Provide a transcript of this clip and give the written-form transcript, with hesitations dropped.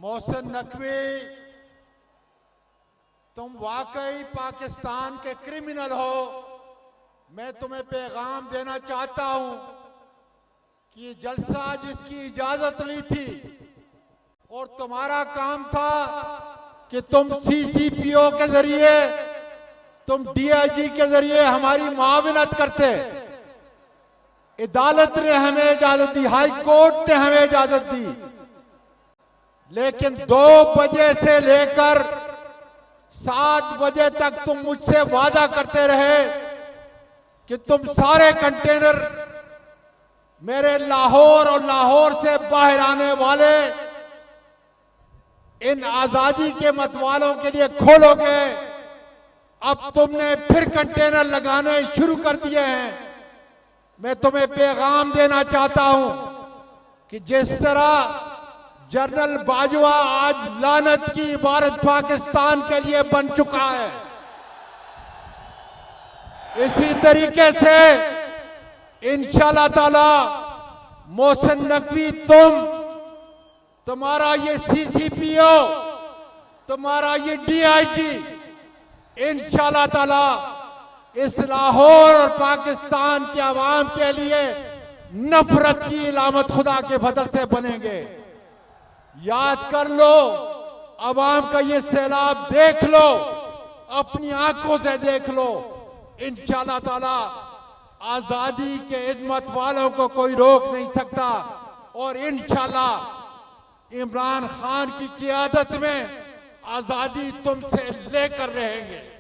मोहसिन नकवी, तुम वाकई पाकिस्तान के क्रिमिनल हो। मैं तुम्हें पैगाम देना चाहता हूं कि ये जलसा जिसकी इजाजत ली थी और तुम्हारा काम था कि तुम सीसीपीओ के जरिए, तुम डीआईजी के जरिए हमारी मुआविनत करते। अदालत ने हमें इजाजत दी, हाई कोर्ट ने हमें इजाजत दी, लेकिन 2 बजे से लेकर 7 बजे तक तुम मुझसे वादा करते रहे कि तुम सारे कंटेनर मेरे लाहौर और लाहौर से बाहर आने वाले इन आजादी के मतवालों के लिए खोलोगे। अब तुमने फिर कंटेनर लगाने शुरू कर दिए हैं। मैं तुम्हें पैगाम देना चाहता हूं कि जिस तरह जनरल बाजवा आज लानत की इबारत पाकिस्तान के लिए बन चुका है, इसी तरीके से इंशाअल्लाह ताला मोहसिन नकवी, तुम्हारा ये सीसीपीओ, तुम्हारा ये डीआईजी इंशाअल्लाह ताला इस लाहौर और पाकिस्तान के अवाम के लिए नफरत की इलामत खुदा के फजल से बनेंगे। याद कर लो, अवाम का ये सैलाब देख लो, अपनी आंखों से देख लो। इंशाअल्लाह ताला आजादी के इज्मत वालों को कोई रोक नहीं सकता और इंशाअल्लाह इमरान खान की क़ियादत में आजादी तुमसे लेकर रहेंगे।